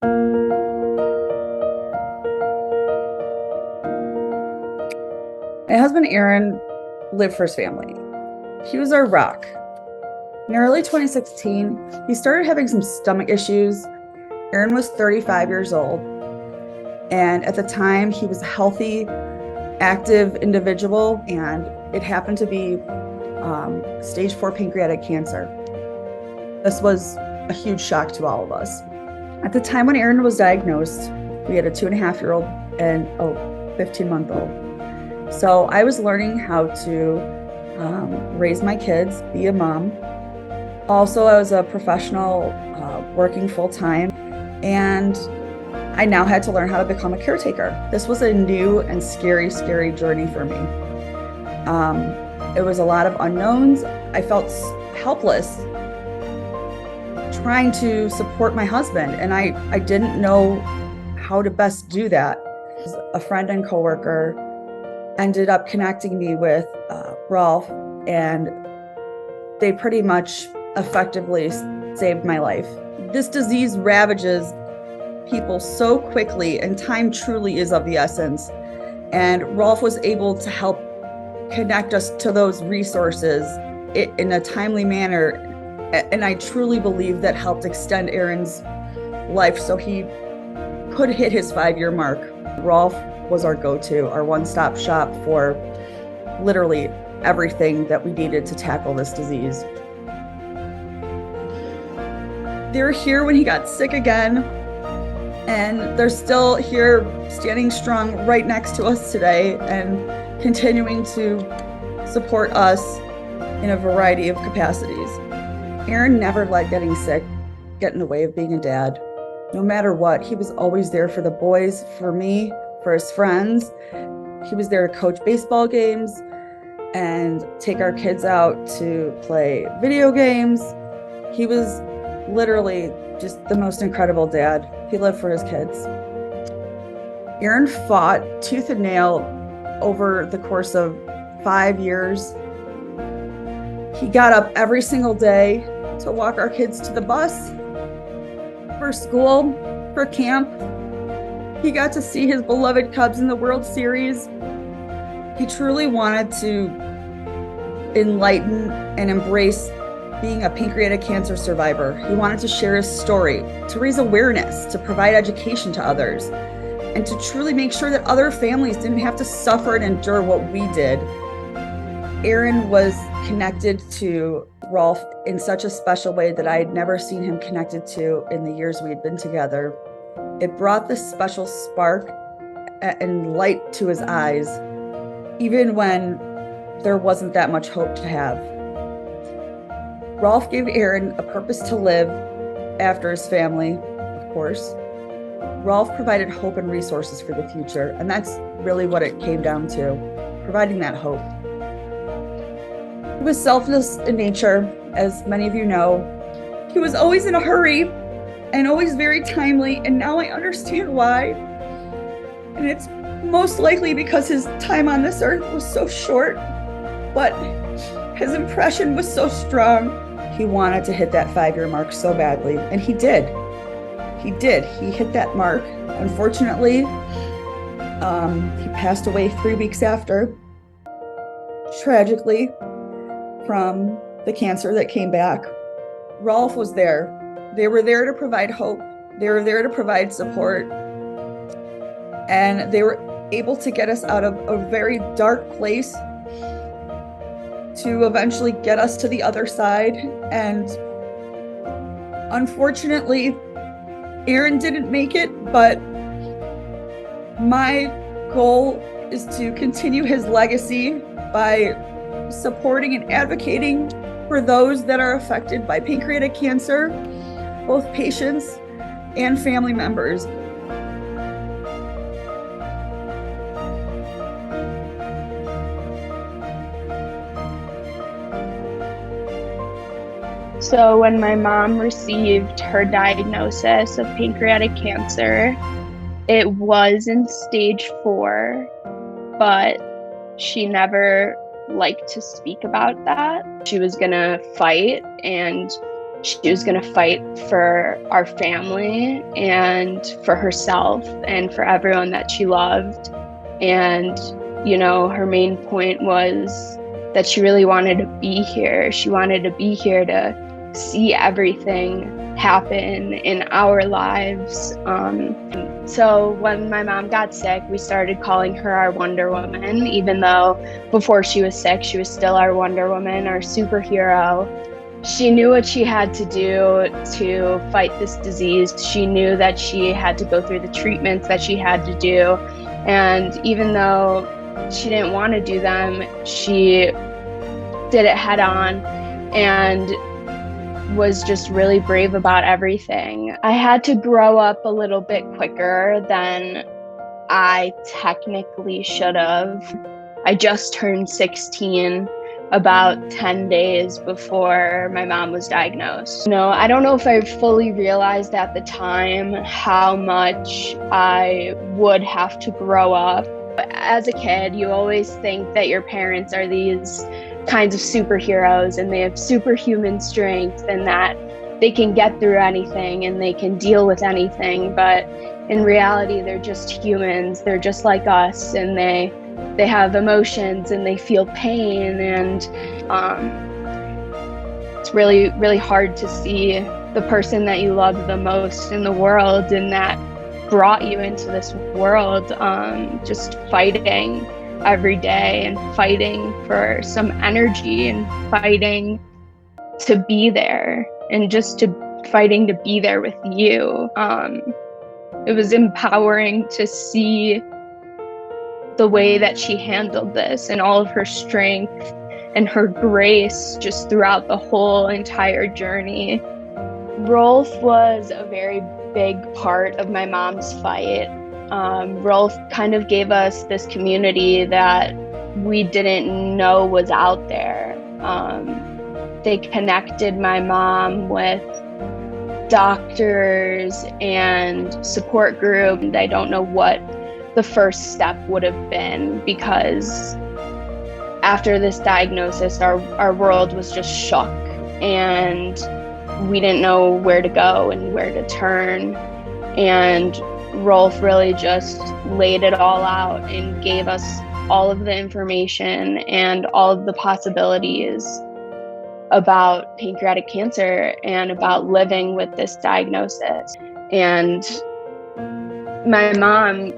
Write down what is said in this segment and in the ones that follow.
My husband, Aaron, lived for his family. He was our rock. In early 2016, he started having some stomach issues. Aaron was 35 years old. And at the time, he was a healthy, active individual, and it happened to be stage 4 pancreatic cancer. This was a huge shock to all of us. At the time when Aaron was diagnosed, we had a 2.5-year-old and a 15-month-old. So I was learning how to raise my kids, be a mom. Also, I was a professional working full-time, and I now had to learn how to become a caretaker. This was a new and scary journey for me. It was a lot of unknowns. I felt helpless trying to support my husband, and I didn't know how to best do that. A friend and coworker ended up connecting me with Rolf, and they pretty much effectively saved my life. This disease ravages people so quickly, and time truly is of the essence. And Rolf was able to help connect us to those resources in a timely manner. And I truly believe that helped extend Aaron's life so he could hit his 5-year mark. Rolf was our go-to, our one-stop shop for literally everything that we needed to tackle this disease. They were here when he got sick again, and they're still here standing strong right next to us today and continuing to support us in a variety of capacities. Aaron never let getting sick get in the way of being a dad. No matter what, he was always there for the boys, for me, for his friends. He was there to coach baseball games and take our kids out to play video games. He was literally just the most incredible dad. He lived for his kids. Aaron fought tooth and nail over the course of 5 years. He got up every single day to walk our kids to the bus, for school, for camp. He got to see his beloved Cubs in the World Series. He truly wanted to enlighten and embrace being a pancreatic cancer survivor. He wanted to share his story, to raise awareness, to provide education to others, and to truly make sure that other families didn't have to suffer and endure what we did. Aaron was connected to Rolf in such a special way that I had never seen him connected to in the years we had been together. It brought this special spark and light to his eyes, even when there wasn't that much hope to have. Rolf gave Aaron a purpose to live after his family, of course. Rolf provided hope and resources for the future, and that's really what it came down to, providing that hope. He was selfless in nature, as many of you know. He was always in a hurry and always very timely, and now I understand why. And it's most likely because his time on this earth was so short, but his impression was so strong. He wanted to hit that 5-year mark so badly, and he did. He did. He hit that mark. Unfortunately, he passed away 3 weeks after, tragically, from the cancer that came back. Rolf was there. They were there to provide hope. They were there to provide support. And they were able to get us out of a very dark place to eventually get us to the other side. And unfortunately, Aaron didn't make it, but my goal is to continue his legacy by supporting and advocating for those that are affected by pancreatic cancer, both patients and family members. So when my mom received her diagnosis of pancreatic cancer, it was in stage 4, but she never liked to speak about that. She was gonna fight and She was going to fight for our family and for herself and for everyone that she loved. And, her main point was that she really wanted to be here. She wanted to be here to see everything happen in our lives. So when my mom got sick, we started calling her our Wonder Woman, even though before she was sick, she was still our Wonder Woman, our superhero. She knew what she had to do to fight this disease. She knew that she had to go through the treatments that she had to do. And even though she didn't want to do them, she did it head on and was just really brave about everything. I had to grow up a little bit quicker than I technically should have. I just turned 16 about 10 days before my mom was diagnosed. I don't know if I fully realized at the time how much I would have to grow up. As a kid, you always think that your parents are these kinds of superheroes and they have superhuman strength and that they can get through anything and they can deal with anything. But in reality, they're just humans. They're just like us, and they have emotions and they feel pain, and it's really, really hard to see the person that you love the most in the world and that brought you into this world just fighting every day and fighting for some energy and fighting to be there and just fighting to be there with you. It was empowering to see the way that she handled this and all of her strength and her grace just throughout the whole entire journey. Rolf was a very big part of my mom's fight. Rolf kind of gave us this community that we didn't know was out there. They connected my mom with doctors and support group. I don't know what the first step would have been, because after this diagnosis, our world was just shook and we didn't know where to go and where to turn. And Rolf really just laid it all out and gave us all of the information and all of the possibilities about pancreatic cancer and about living with this diagnosis. And my mom,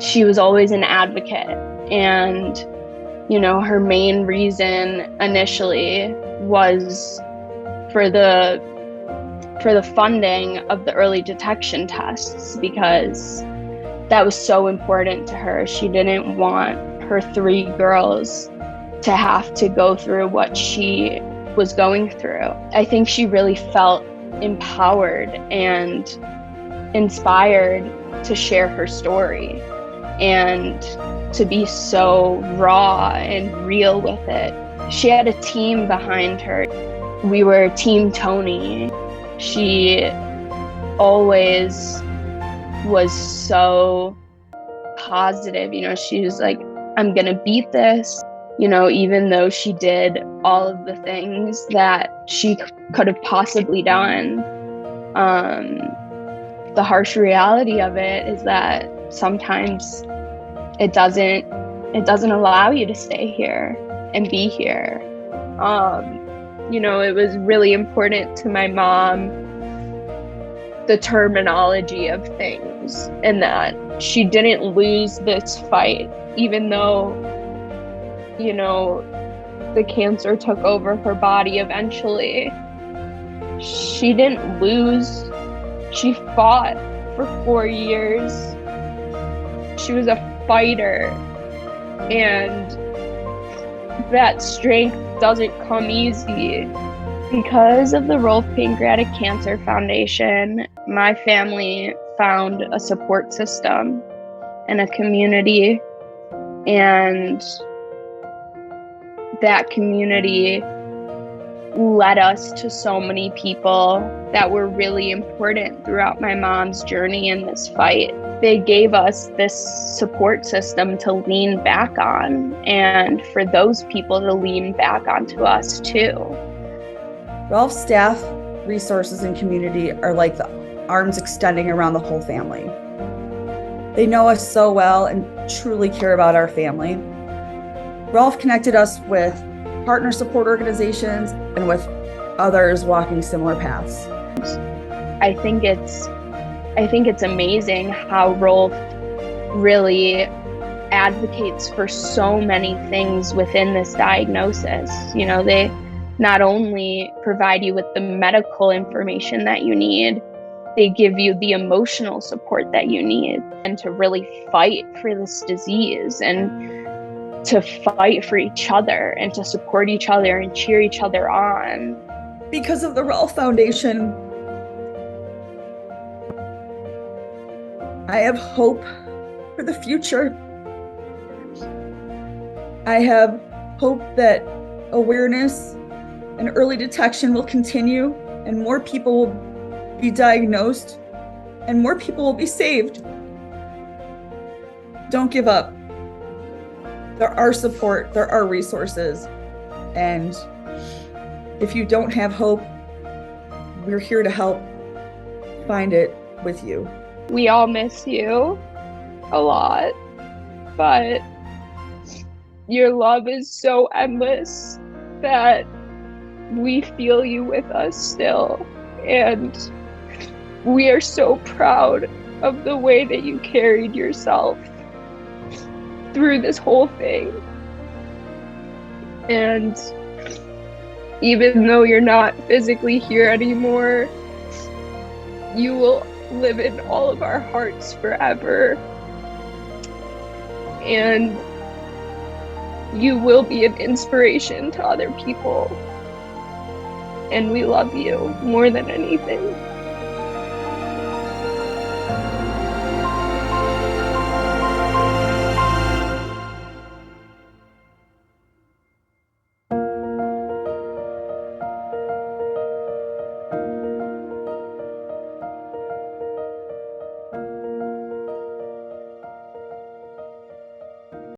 she was always an advocate, and her main reason initially was for the funding of the early detection tests, because that was so important to her. She didn't want her 3 girls to have to go through what she was going through. I think she really felt empowered and inspired to share her story and to be so raw and real with it. She had a team behind her. We were Team Tony. She always was so positive. She was like, I'm gonna beat this. Even though she did all of the things that she could have possibly done. The harsh reality of it is that sometimes it doesn't allow you to stay here and be here. It was really important to my mom, the terminology of things, and that she didn't lose this fight, even though, the cancer took over her body eventually. She didn't lose. She fought for 4 years. She was a fighter, and that strength doesn't come easy. Because of the Rolf Pancreatic Cancer Foundation, my family found a support system and a community, and that community led us to so many people that were really important throughout my mom's journey in this fight. They gave us this support system to lean back on, and for those people to lean back onto us too. Rolf's staff resources, and community are like the arms extending around the whole family. They know us so well and truly care about our family. Rolf connected us with partner support organizations and with others walking similar paths. I think it's amazing how Rolf really advocates for so many things within this diagnosis. You know, they not only provide you with the medical information that you need, they give you the emotional support that you need, and to really fight for this disease and to fight for each other and to support each other and cheer each other on. Because of the Rolf Foundation, I have hope for the future. I have hope that awareness and early detection will continue, and more people will be diagnosed, and more people will be saved. Don't give up. There are support, there are resources, and if you don't have hope, we're here to help find it with you. We all miss you a lot, but your love is so endless that we feel you with us still, and we are so proud of the way that you carried yourself through this whole thing. And even though you're not physically here anymore, you will live in all of our hearts forever. And you will be an inspiration to other people. And we love you more than anything.